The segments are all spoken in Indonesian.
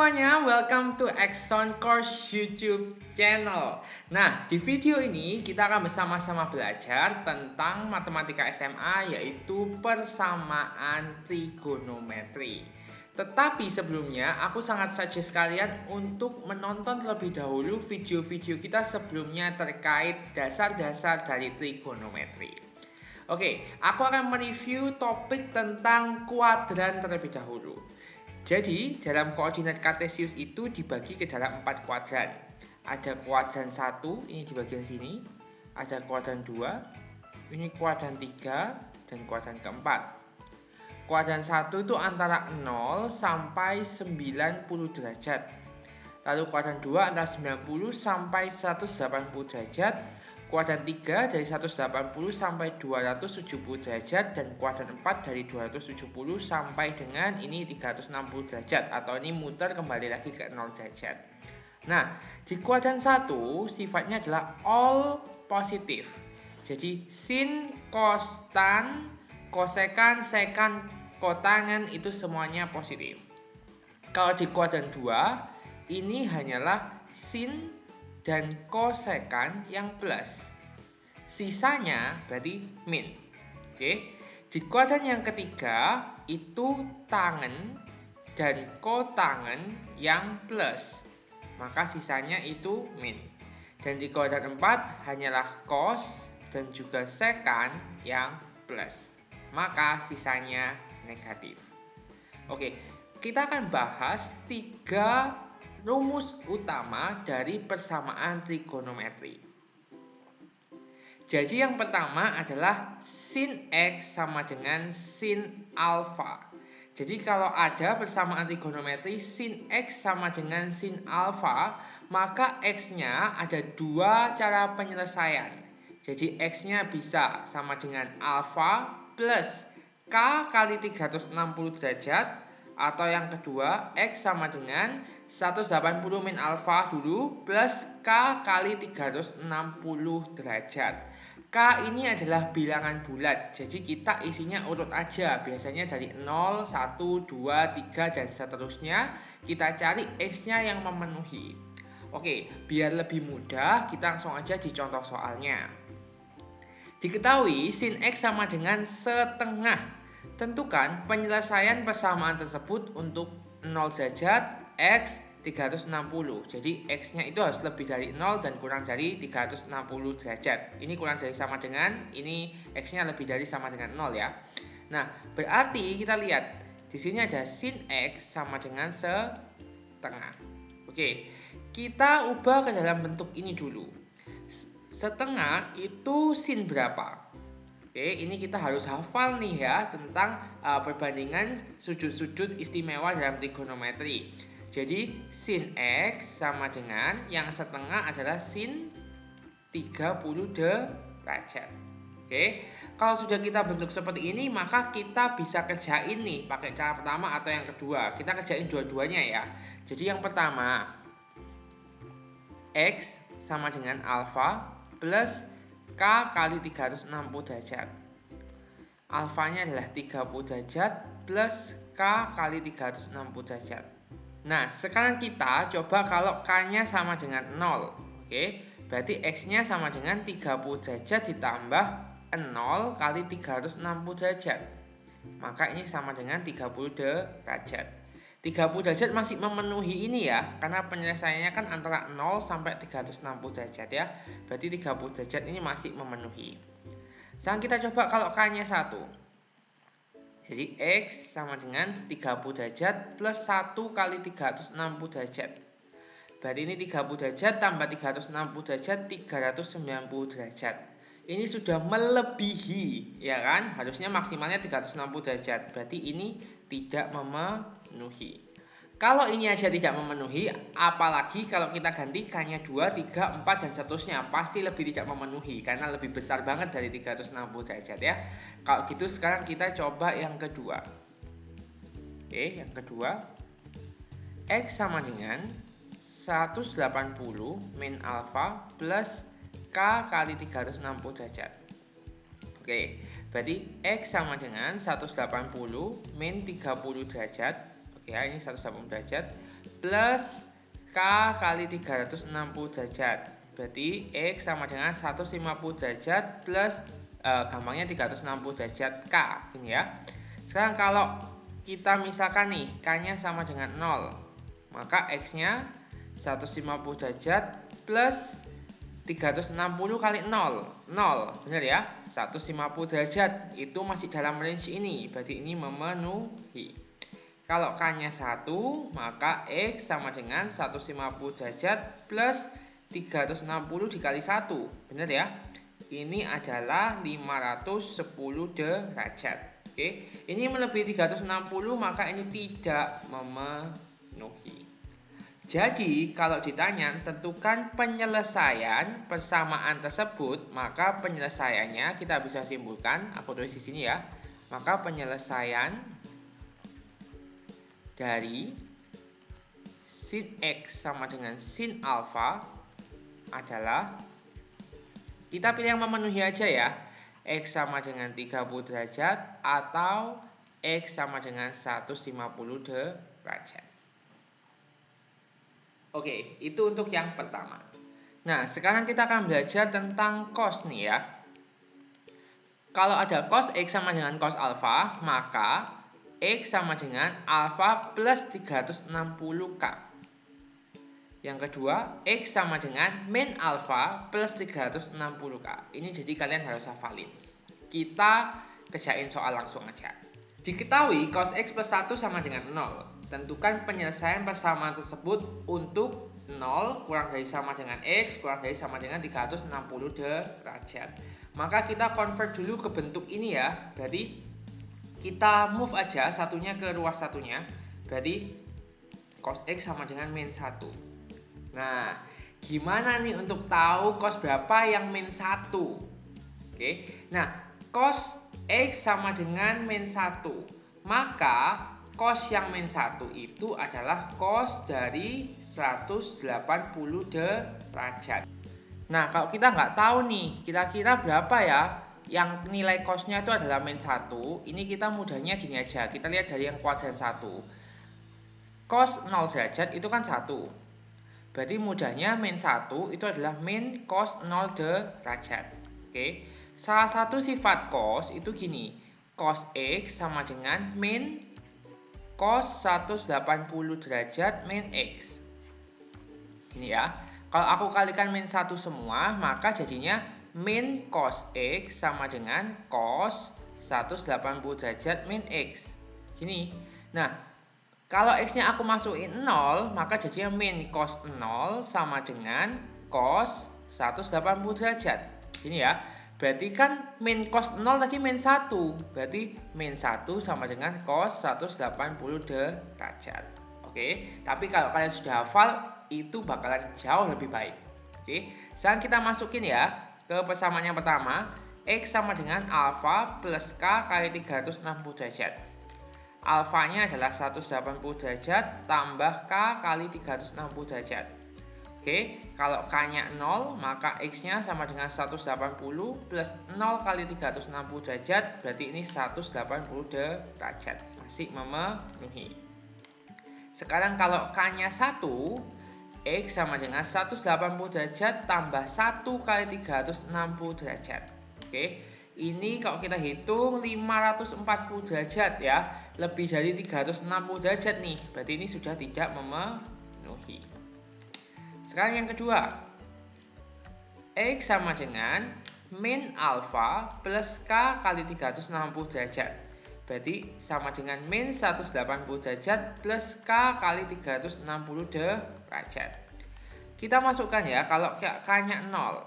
semuanya, welcome to Exxon Course YouTube channel. Nah, di video ini kita akan bersama-sama belajar tentang matematika SMA, yaitu persamaan trigonometri. Tetapi sebelumnya, aku sangat suggest kalian untuk menonton terlebih dahulu video-video kita sebelumnya terkait dasar-dasar dari trigonometri. Oke, aku akan mereview topik tentang kuadran terlebih dahulu. Jadi, dalam koordinat kartesius itu dibagi ke dalam 4 kuadran. Ada kuadran 1, ini di bagian sini. Ada kuadran 2, ini kuadran 3, dan kuadran keempat. Kuadran 1 itu antara 0 sampai 90 derajat. Lalu kuadran 2 antara 90 sampai 180 derajat. Kuadran 3 dari 180 sampai 270 derajat, dan kuadran 4 dari 270 sampai dengan ini 360 derajat, atau ini muter kembali lagi ke 0 derajat. Nah, di kuadran 1 sifatnya adalah all positif. Jadi sin, cos, tan, kosekan, sekan, kotangen itu semuanya positif. Kalau di kuadran 2 ini hanyalah sin dan kosekan yang plus. Sisanya berarti min. Oke. Di kuadran yang ketiga itu tangen dan kotangen yang plus. Maka sisanya itu min. Dan di kuadran 4 hanyalah cos dan juga sekan yang plus. Maka sisanya negatif. Oke, kita akan bahas 3 rumus utama dari persamaan trigonometri. Jadi yang pertama adalah sin X sama dengan sin alfa. Jadi kalau ada persamaan trigonometri sin X sama dengan sin alfa, maka X-nya ada 2 cara penyelesaian. Jadi X-nya bisa sama dengan alfa plus K kali 360 derajat, atau yang kedua X sama dengan 180 min alfa dulu plus K kali 360 derajat. K ini adalah bilangan bulat, jadi kita isinya urut aja. Biasanya dari 0, 1, 2, 3 dan seterusnya. Kita cari X-nya yang memenuhi. Oke, biar lebih mudah kita langsung aja di contoh soalnya. Diketahui sin X sama dengan setengah. Tentukan penyelesaian persamaan tersebut untuk 0 derajat, X 360. Jadi X-nya itu harus lebih dari 0 dan kurang dari 360 derajat. Ini kurang dari sama dengan, ini X-nya lebih dari sama dengan 0 ya. Nah, berarti kita lihat di sini ada sin X sama dengan setengah. Oke, kita ubah ke dalam bentuk ini dulu. Setengah itu sin berapa? Oke, ini kita harus hafal nih ya tentang perbandingan sudut-sudut istimewa dalam trigonometri. Jadi sin X sama dengan yang setengah adalah sin 30 derajat. Oke, kalau sudah kita bentuk seperti ini, maka kita bisa kerjain nih pakai cara pertama atau yang kedua. Kita kerjain dua-duanya ya. Jadi yang pertama, X sama dengan alfa plus K kali 360 derajat. Alfanya adalah 30 derajat plus K kali 360 derajat. Nah, sekarang kita coba kalau K-nya sama dengan 0. Oke, berarti X-nya sama dengan 30 derajat ditambah 0 kali 360 derajat. Maka ini sama dengan 30 derajat. 30 derajat masih memenuhi ini ya, karena penyelesaiannya kan antara 0 sampai 360 derajat ya. Berarti 30 derajat ini masih memenuhi. Sekarang kita coba kalau K-nya 1. Jadi X sama dengan 30 derajat plus 1 kali 360 derajat. Berarti ini 30 derajat tambah 360 derajat, 390 derajat. Ini sudah melebihi, ya kan? Harusnya maksimalnya 360 derajat. Berarti ini tidak memenuhi. Kalau ini aja tidak memenuhi, apalagi kalau kita ganti K-nya 2, 3, 4, dan seterusnya. Pasti lebih tidak memenuhi, karena lebih besar banget dari 360 derajat ya. Kalau gitu sekarang kita coba yang kedua. Oke, yang kedua. X sama dengan 180 min alfa plus K kali 360 derajat. Oke, berarti X sama dengan 180 min 30 derajat. Oke, ini 180 derajat plus K kali 360 derajat. Berarti X sama dengan 150 derajat plus gampangnya 360 derajat K. Ini ya. Sekarang kalau kita misalkan nih K-nya sama dengan 0, maka X-nya 150 derajat plus 360 kali 0. 0, benar ya? 150 derajat itu masih dalam range ini. Berarti ini memenuhi. Kalau K-nya 1, maka X sama dengan 150 derajat plus 360 dikali 1. Benar ya? Ini adalah 510 derajat. Oke, ini melebihi 360, maka ini tidak memenuhi. Jadi, kalau ditanya tentukan penyelesaian persamaan tersebut, maka penyelesaiannya kita bisa simpulkan, aku tulis di sini ya. Maka penyelesaian dari sin X sama dengan sin alfa adalah, kita pilih yang memenuhi aja ya. X sama dengan 30 derajat atau X sama dengan 150 derajat. Oke, itu untuk yang pertama. Nah, sekarang kita akan belajar tentang cos nih ya. Kalau ada cos X sama dengan cos alfa, maka X sama dengan alfa plus 360K. Yang kedua, X sama dengan min alfa plus 360K. Ini jadi kalian harus hafalin. Kita kerjain soal langsung aja. Diketahui cos X plus 1 sama dengan 0. Tentukan penyelesaian persamaan tersebut untuk 0 kurang dari sama dengan X kurang dari sama dengan 360 derajat. Maka kita convert dulu ke bentuk ini ya. Berarti kita move aja satunya ke ruas satunya. Berarti cos X sama dengan min 1. Nah, gimana nih untuk tahu cos berapa yang min 1? Oke, nah cos X sama dengan min 1. Maka cos yang min 1 itu adalah cos dari 180 derajat. Nah, kalau kita nggak tahu nih, kira-kira berapa ya yang nilai cosnya itu adalah min 1. Ini kita mudahnya gini aja, kita lihat dari yang kuadran 1. Cos 0 derajat itu kan 1. Berarti mudahnya min 1 itu adalah min cos 0 derajat. Oke. Salah satu sifat cos itu gini. Cos X sama dengan min cos 180 derajat min X. Ini ya. Kalau aku kalikan min 1 semua, maka jadinya min cos X sama dengan cos 180 derajat min X. Gini. Nah, kalau X-nya aku masukin 0, maka jadinya min cos 0 sama dengan cos 180 derajat. Ini ya. Berarti kan min cos 0 tadi min 1. Berarti min 1 sama dengan cos 180 derajat. Oke. Tapi kalau kalian sudah hafal, itu bakalan jauh lebih baik. Oke. Sekarang kita masukin ya ke persamaan yang pertama. X sama dengan alfa plus K kali 360 derajat. Alfanya adalah 180 derajat tambah K kali 360 derajat. Oke, kalau K-nya 0, maka X-nya sama dengan 180 plus 0 kali 360 derajat, berarti ini 180 derajat. Masih memenuhi. Sekarang kalau K-nya 1, X sama dengan 180 derajat tambah 1 kali 360 derajat. Oke. Ini kalau kita hitung 540 derajat ya. Lebih dari 360 derajat nih. Berarti ini sudah tidak memenuhi. Sekarang yang kedua. X sama dengan min alfa plus K kali 360 derajat. Berarti sama dengan min 180 derajat plus K kali 360 derajat. Kita masukkan ya. Kalau K-nya 0.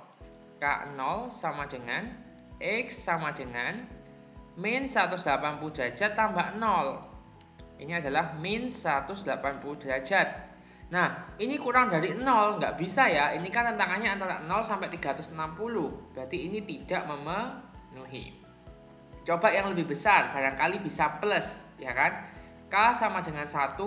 K0 sama dengan X sama dengan min 180 derajat tambah 0. Ini adalah min 180 derajat. Nah, ini kurang dari 0. Nggak bisa ya. Ini kan rentangannya antara 0 sampai 360. Berarti ini tidak memenuhi. Coba yang lebih besar. Barangkali bisa plus. Ya kan? K sama dengan 1.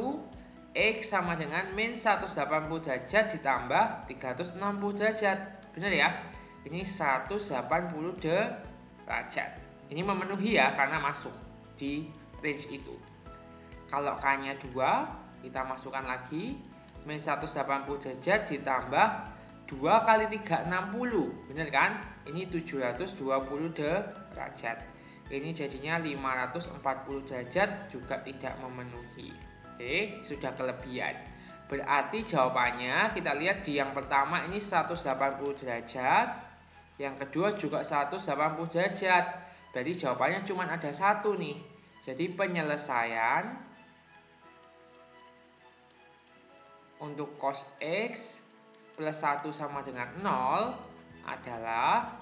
X sama dengan min 180 derajat ditambah 360 derajat. Benar ya? Ini 180 derajat. Ini memenuhi ya karena masuk di range itu. Kalau K-nya 2, kita masukkan lagi min 180 derajat ditambah 2 kali 3 60. Bener kan? Ini 720 derajat. Ini jadinya 540 derajat juga tidak memenuhi. Oke, sudah kelebihan. Berarti jawabannya kita lihat di yang pertama ini 180 derajat. Yang kedua juga 180 derajat. Berarti jawabannya cuma ada satu nih. Jadi penyelesaian untuk cos X plus 1 sama dengan 0 adalah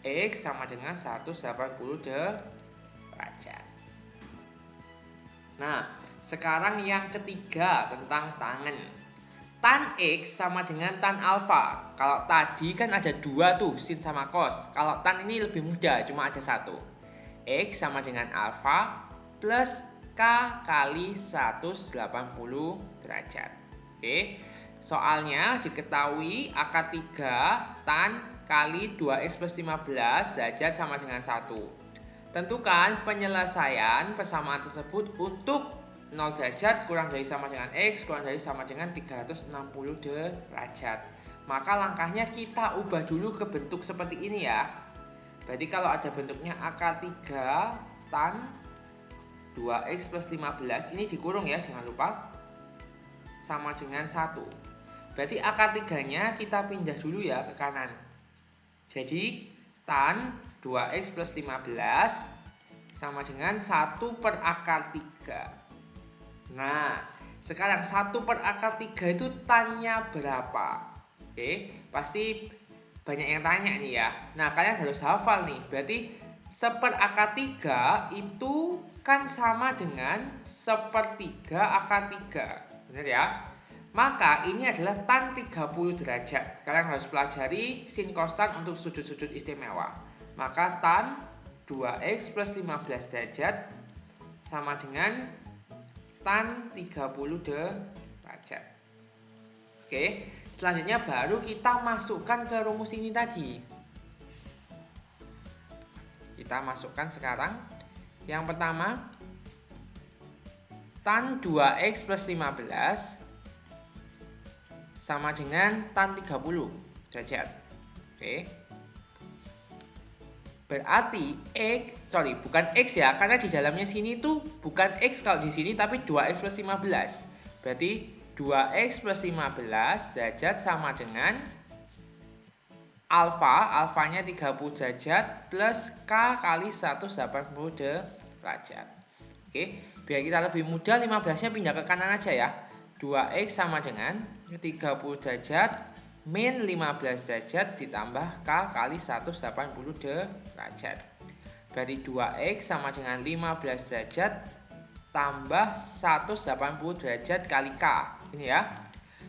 X sama dengan 180 derajat. Nah, sekarang yang ketiga tentang tangen. Tan X sama dengan tan alfa. Kalau tadi kan ada dua tuh, sin sama cos. Kalau tan ini lebih mudah, cuma ada satu. X sama dengan alfa plus K kali 180 derajat. Oke, soalnya diketahui akar 3 tan kali 2X plus 15 derajat sama dengan 1. Tentukan penyelesaian persamaan tersebut untuk 0 derajat kurang dari sama dengan X kurang dari sama dengan 360 derajat. Maka langkahnya kita ubah dulu ke bentuk seperti ini ya. Berarti kalau ada bentuknya akar 3 tan 2X plus 15, ini dikurung ya, jangan lupa, sama dengan 1. Berarti akar 3-nya kita pindah dulu ya ke kanan. Jadi tan 2X plus 15 sama dengan 1 per akar 3. Nah, sekarang 1 per akar 3 itu tannya berapa? Oke, pasti banyak yang tanya nih ya. Nah, kalian harus hafal nih. Berarti 1 per akar 3 itu kan sama dengan 1/3 akar 3. Benar ya? Maka ini adalah tan 30 derajat. Kalian harus pelajari sin kostan untuk sudut-sudut istimewa. Maka tan 2X plus 15 derajat sama dengan tan 30 derajat. Oke, selanjutnya baru kita masukkan ke rumus ini tadi. Kita masukkan sekarang. Yang pertama, tan 2X plus 15 sama dengan tan 30 derajat. Oke. Berarti bukan X ya, karena di dalamnya sini tuh bukan X kalau di sini, tapi 2X plus 15. Berarti 2X plus 15 derajat sama dengan alfanya 30 derajat plus K kali 180 derajat. Oke, biar kita lebih mudah, 15-nya pindah ke kanan aja ya. 2X sama dengan 30 derajat min 15 derajat ditambah K kali 180 derajat. Berarti 2X sama dengan 15 derajat tambah 180 derajat kali K. Ini ya.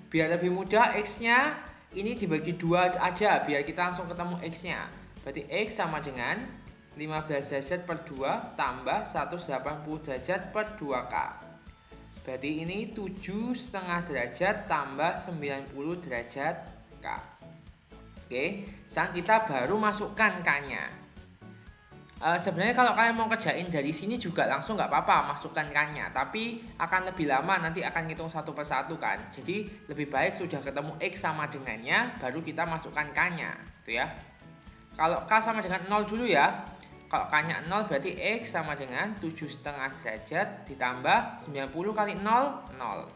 Biar lebih mudah, X-nya ini dibagi 2 aja biar kita langsung ketemu X-nya. Berarti X sama dengan 15 derajat per 2 tambah 180 derajat per 2K. Berarti ini 7,5 derajat tambah 90 derajat K. Oke, sekarang kita baru masukkan K-nya. Sebenarnya kalau kalian mau kerjain dari sini juga langsung nggak apa-apa masukkan K-nya, tapi akan lebih lama, nanti akan ngitung satu persatu kan. Jadi lebih baik sudah ketemu X sama dengannya baru kita masukkan K-nya, gitu ya. Kalau K sama dengan 0 dulu ya. Kalau K-nya 0 berarti X sama dengan 7,5 derajat ditambah 90 kali 0, 0.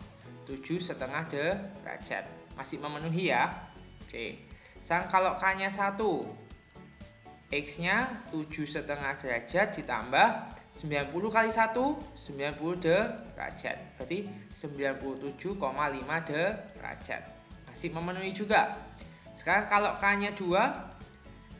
7,5 derajat. Masih memenuhi ya. Oke. Sekarang kalau K-nya 1, X-nya 7,5 derajat ditambah 90 kali 1, 90 derajat. Berarti 97,5 derajat. Masih memenuhi juga. Sekarang kalau K-nya 2,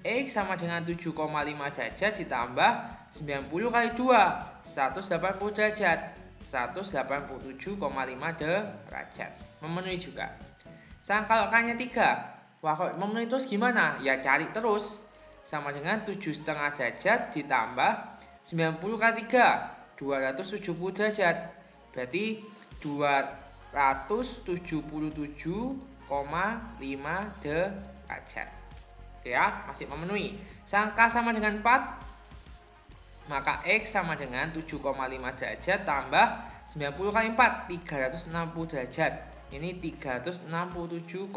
X sama dengan 7,5 derajat ditambah 90 kali 2, 180 derajat. 187,5 derajat. Memenuhi juga. Sekarang kalau K-nya 3, wah kok memenuhi terus gimana? Ya cari terus. Sama dengan 7,5 derajat ditambah 90 kali 3, 270 derajat. Berarti 277,5 derajat. Ya, masih memenuhi. Sekarang K sama dengan 4, maka X sama dengan 7,5 derajat tambah 90 kali 4, 360 derajat. Ini 367,5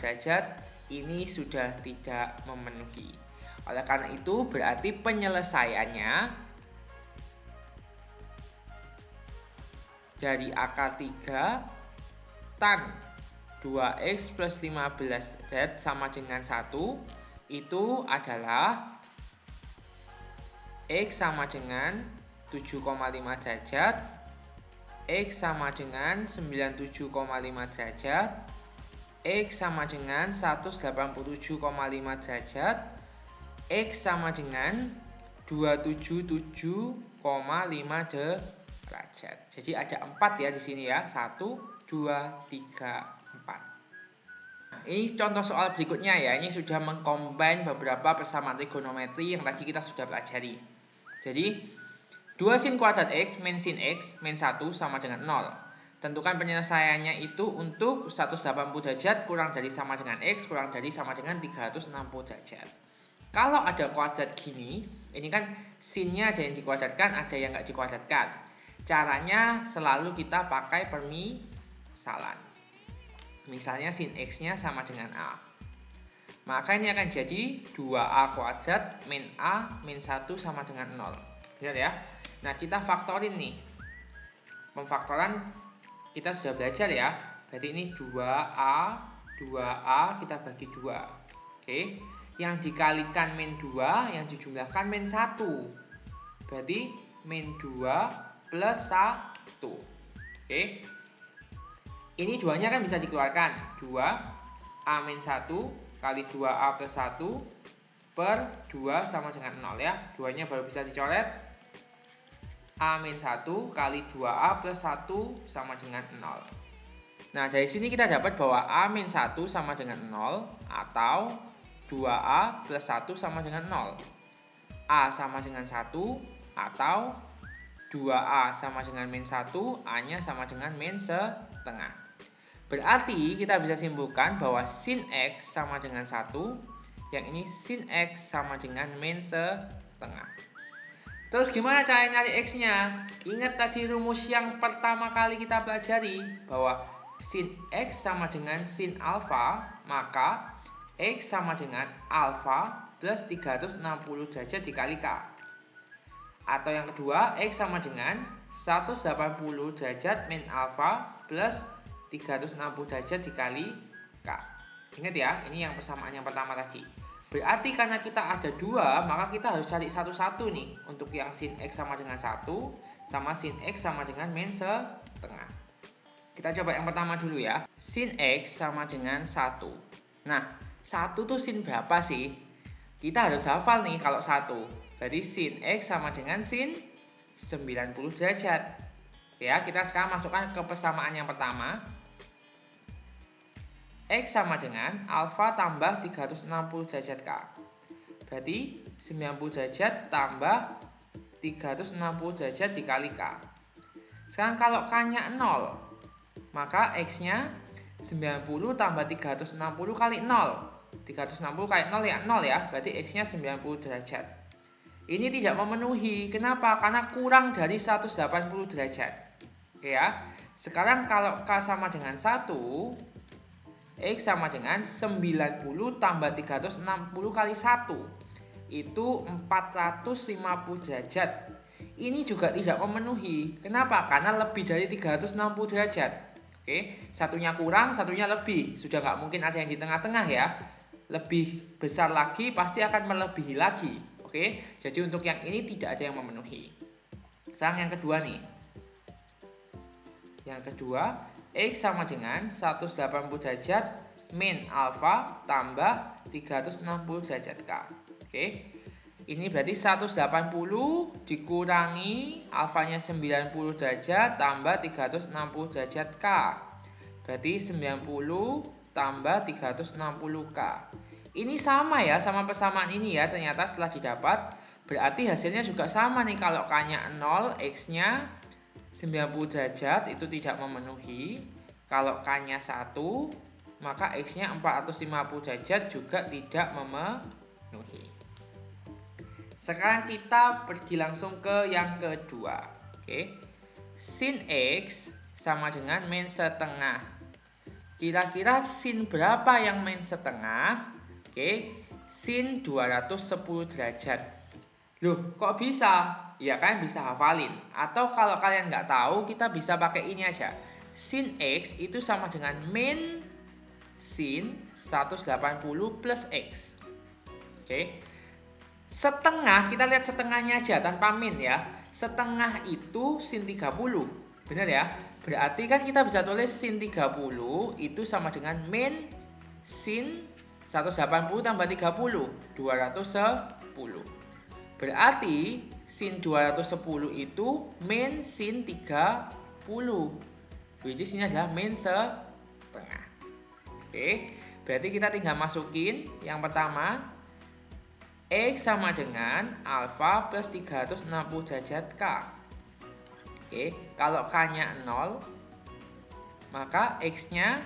derajat. Ini sudah tidak memenuhi. Oleh karena itu berarti penyelesaiannya dari akar 3 tan 2x plus 15z sama dengan 1 itu adalah x sama dengan 7,5 derajat, x sama dengan 97,5 derajat, x sama dengan 187,5 derajat, x sama dengan 277,5 derajat. Jadi ada 4 ya di sini ya. 1, 2, 3, 4. Ini contoh soal berikutnya ya. Ini sudah mengcombine beberapa persamaan trigonometri yang tadi kita sudah pelajari. Jadi 2 sin kuadrat x min sin x min 1 sama dengan 0. Tentukan penyelesaiannya itu untuk 180 derajat kurang dari sama dengan x kurang dari sama dengan 360 derajat. Kalau ada kuadrat gini, ini kan sinnya ada yang dikuadratkan, ada yang nggak dikuadratkan. Caranya selalu kita pakai permisalan. Misalnya sin x-nya sama dengan a. Maka ini akan jadi 2a kuadrat min a min 1 sama dengan 0. Benar ya? Nah, kita faktorin nih. Pemfaktoran kita sudah belajar ya. Berarti ini 2a kita bagi 2. Oke. Yang dikalikan min 2, yang dijumlahkan min 1. Berarti min 2 plus 1. Oke. Ini 2-nya kan bisa dikeluarkan. 2a min 1 kali 2a plus 1 per 2 sama dengan 0 ya. 2-nya baru bisa dicoret. A min 1 kali 2a plus 1 sama dengan 0. Nah, dari sini kita dapat bahwa a min 1 sama dengan 0 atau 2a plus 1 sama dengan 0. A sama dengan 1 atau 2a sama dengan min 1, a-nya sama dengan min setengah. Berarti kita bisa simpulkan bahwa sin x sama dengan 1, yang ini sin x sama dengan min setengah. Terus gimana cara nyari x-nya? Ingat tadi rumus yang pertama kali kita pelajari, bahwa sin x sama dengan sin alfa, maka x sama dengan alfa plus 360 derajat dikali k. Atau yang kedua, x sama dengan 180 derajat min alfa plus 360 derajat dikali k. Ingat ya, ini yang persamaan yang pertama tadi. Berarti karena kita ada 2, maka kita harus cari satu-satu nih. Untuk yang sin x sama dengan 1, sama sin x sama dengan min setengah. Kita coba yang pertama dulu ya. Sin x sama dengan 1. Nah, 1 tuh sin berapa sih? Kita harus hafal nih kalau 1. Berarti sin x sama dengan sin 90 derajat. Ya, kita sekarang masukkan ke persamaan yang pertama. X sama dengan alfa tambah 360 derajat k. Berarti 90 derajat tambah 360 derajat dikali k. Sekarang kalau k-nya 0, maka x-nya 90 tambah 360 kali 0. 360 kali 0 ya 0 ya. Berarti x-nya 90 derajat. Ini tidak memenuhi. Kenapa? Karena kurang dari 180 derajat. Oke ya. Sekarang kalau k sama dengan 1, x sama dengan 90 tambah 360 kali 1. Itu 450 derajat. Ini juga tidak memenuhi. Kenapa? Karena lebih dari 360 derajat. Oke, satunya kurang, satunya lebih. Sudah nggak mungkin ada yang di tengah-tengah ya. Lebih besar lagi pasti akan melebihi lagi. Oke, jadi untuk yang ini tidak ada yang memenuhi. Sekarang yang kedua nih. Yang kedua, x sama dengan 180 derajat min alfa tambah 360 derajat k. Oke. Ini berarti 180 dikurangi alfanya 90 derajat tambah 360 derajat k. Berarti 90 tambah 360 k. Ini sama ya, sama persamaan ini ya. Ternyata setelah didapat, berarti hasilnya juga sama nih. Kalau k-nya 0, x-nya 90 derajat itu tidak memenuhi. Kalau k-nya 1, maka x-nya 450 derajat juga tidak memenuhi. Sekarang kita pergi langsung ke yang kedua. Oke. Sin x sama dengan min setengah. Kira-kira sin berapa yang min setengah? Oke, sin 210 derajat. Loh, kok bisa? Ya kan bisa hafalin. Atau kalau kalian nggak tahu, kita bisa pakai ini aja. Sin X itu sama dengan min sin 180 plus X. Oke. Setengah, kita lihat setengahnya aja tanpa min ya. Setengah itu sin 30. Benar ya? Berarti kan kita bisa tulis sin 30 itu sama dengan min sin 180 tambah 30, 210. Berarti sin 210 itu min sin 30. Which is ini adalah min setengah. Oke, berarti kita tinggal masukin yang pertama, X sama dengan alfa plus 360 derajat K. Oke, kalau K-nya 0, maka X-nya,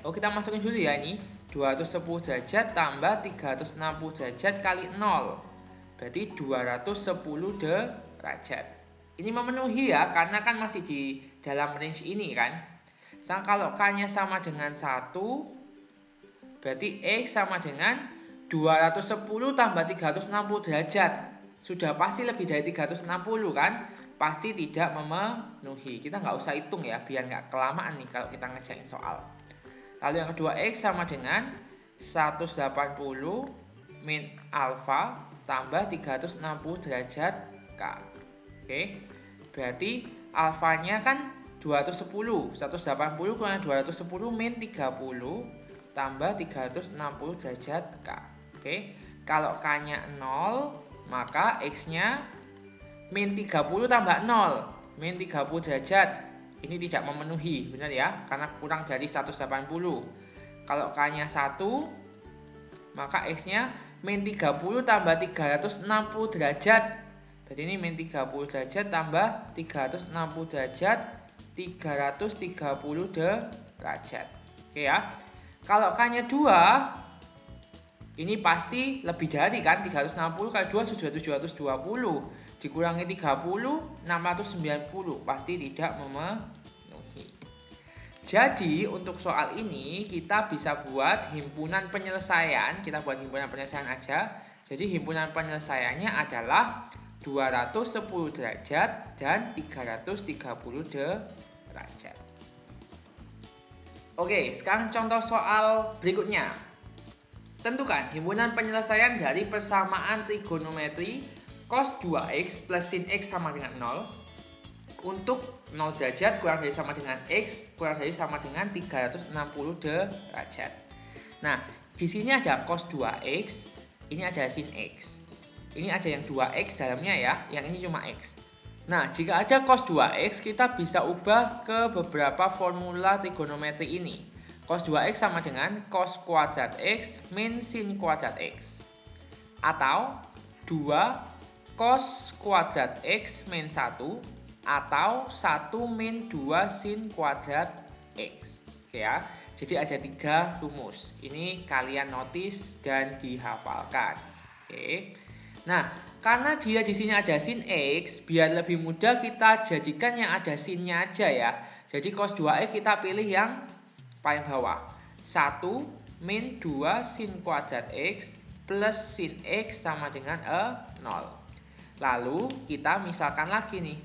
kita masukin dulu ya ini, 210 derajat tambah 360 derajat kali 0. Berarti 210 derajat. Ini memenuhi ya, karena kan masih di dalam range ini kan. Kalau K-nya sama dengan 1, berarti X sama dengan 210 tambah 360 derajat. Sudah pasti lebih dari 360 kan? Pasti tidak memenuhi. Kita nggak usah hitung ya, biar nggak kelamaan nih kalau kita ngerjain soal. Lalu yang kedua, X sama dengan 180 min alfa tambah 360 derajat K. Oke, berarti alfanya kan 210. 180 kurang 210 min 30 tambah 360 derajat K. Oke, kalau K-nya 0, maka X-nya min 30 tambah 0, min 30 derajat. Ini tidak memenuhi, benar ya? Karena kurang dari 180. Kalau K-nya 1, maka X-nya min 30 tambah 360 derajat. Berarti ini min 30 derajat tambah 360 derajat, 330 derajat. Oke ya. Kalau K-nya 2, ini pasti lebih dari kan, 360 kali 2 sudah 720. Dikurangi 30, 690. Pasti tidak memenuhi. Jadi untuk soal ini kita bisa buat himpunan penyelesaian. Kita buat himpunan penyelesaian aja. Jadi himpunan penyelesaiannya adalah 210 derajat dan 330 derajat. Oke, sekarang contoh soal berikutnya. Tentukan himpunan penyelesaian dari persamaan trigonometri cos 2x plus sin x sama dengan 0 untuk 0 derajat kurang dari sama dengan x kurang dari sama dengan 360 derajat. Nah, di sini ada cos 2x, ini ada sin x. Ini ada yang 2x dalamnya ya, yang ini cuma x. Nah, jika ada cos 2x, kita bisa ubah ke beberapa formula trigonometri ini. Cos 2x sama dengan cos kuadrat x min sin kuadrat x. Atau 2 cos kuadrat x min 1 atau 1 min 2 sin kuadrat x. Oke ya. Jadi ada 3 rumus. Ini kalian notice dan dihafalkan. Oke. Nah, karena dia di sini ada sin x, biar lebih mudah kita jadikan yang ada sinnya aja ya. Jadi cos 2x kita pilih yang paling bawah. 1 min 2 sin kuadrat x plus sin x sama dengan 0. Lalu kita misalkan lagi nih.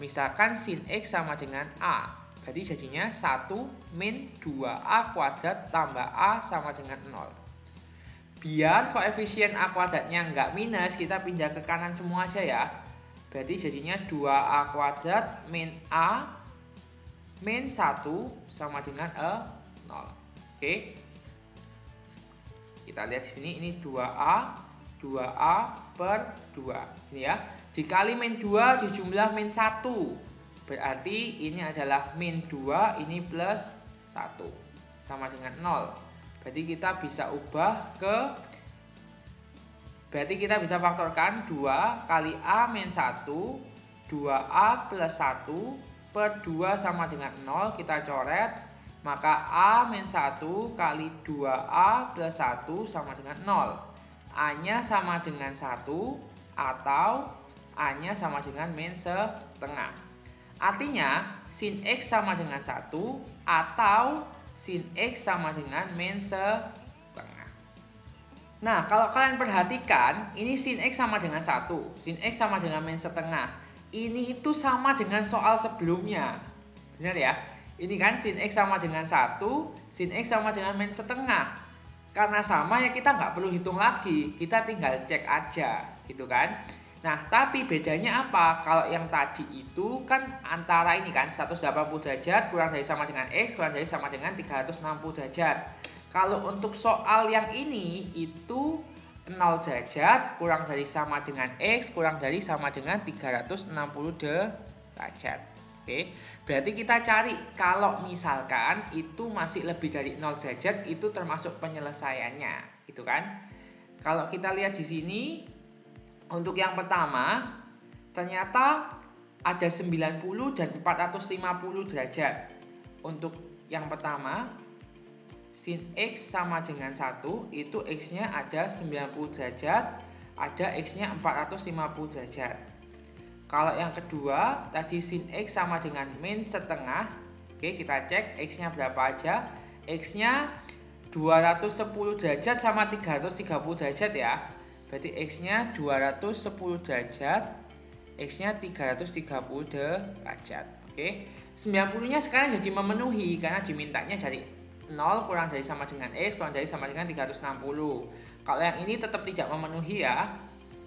Misalkan sin x sama dengan a. Berarti jadinya 1 min 2a kuadrat tambah a sama dengan 0. Biar koefisien a kuadratnya nggak minus, kita pindah ke kanan semua aja ya. Berarti jadinya 2a kuadrat min a min 1 sama dengan 0. Oke. Kita lihat di sini, ini 2a per 2. Ini ya. Dikali min 2 dijumlah min 1. Berarti ini adalah min 2, ini plus 1. Sama dengan 0. Berarti kita bisa ubah ke, berarti kita bisa faktorkan 2 kali a min 1, 2a plus 1 per 2 sama dengan 0. Kita coret. Maka a min 1 kali 2a plus 1 sama dengan 0. A-nya sama dengan 1 atau A-nya sama dengan min setengah. Artinya sin X sama dengan 1 atau sin X sama dengan min setengah. Nah, kalau kalian perhatikan, ini sin X sama dengan 1, sin X sama dengan min setengah. Ini itu sama dengan soal sebelumnya. Benar ya? Ini kan sin X sama dengan 1, sin X sama dengan min setengah. Karena sama ya kita nggak perlu hitung lagi, kita tinggal cek aja, gitu kan? Nah, tapi bedanya apa? Kalau yang tadi itu kan antara ini kan 180 derajat kurang dari sama dengan X kurang dari sama dengan 360 derajat. Kalau untuk soal yang ini itu 0 derajat kurang dari sama dengan X kurang dari sama dengan 360 derajat. Oke, berarti kita cari kalau misalkan itu masih lebih dari 0 derajat itu termasuk penyelesaiannya, gitu kan? Kalau kita lihat di sini untuk yang pertama ternyata ada 90 dan 450 derajat. Untuk yang pertama sin X sama dengan 1 itu X-nya ada 90 derajat, ada X-nya 450 derajat. Kalau yang kedua tadi sin X sama dengan min setengah. Oke, kita cek X-nya berapa aja. X-nya 210 derajat sama 330 derajat ya. Berarti X-nya 210 derajat, X-nya 330 derajat. Oke, 90-nya sekarang jadi memenuhi karena dimintanya dari 0 kurang dari sama dengan X kurang dari sama dengan 360. Kalau yang ini tetap tidak memenuhi ya.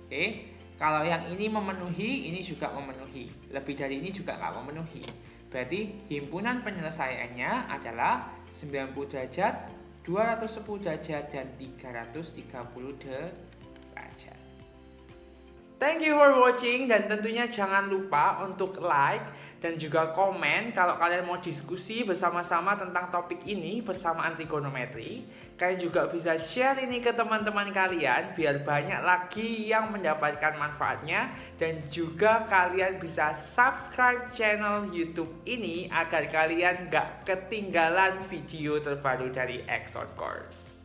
Oke, kalau yang ini memenuhi, ini juga memenuhi. Lebih dari ini juga nggak memenuhi. Berarti himpunan penyelesaiannya adalah 90 derajat, 210 derajat, dan 330 derajat. Thank you for watching, dan tentunya jangan lupa untuk like dan juga komen kalau kalian mau diskusi bersama-sama tentang topik ini bersama trigonometri. Kalian juga bisa share ini ke teman-teman kalian biar banyak lagi yang mendapatkan manfaatnya, dan juga kalian bisa subscribe channel YouTube ini agar kalian gak ketinggalan video terbaru dari Exxon Course.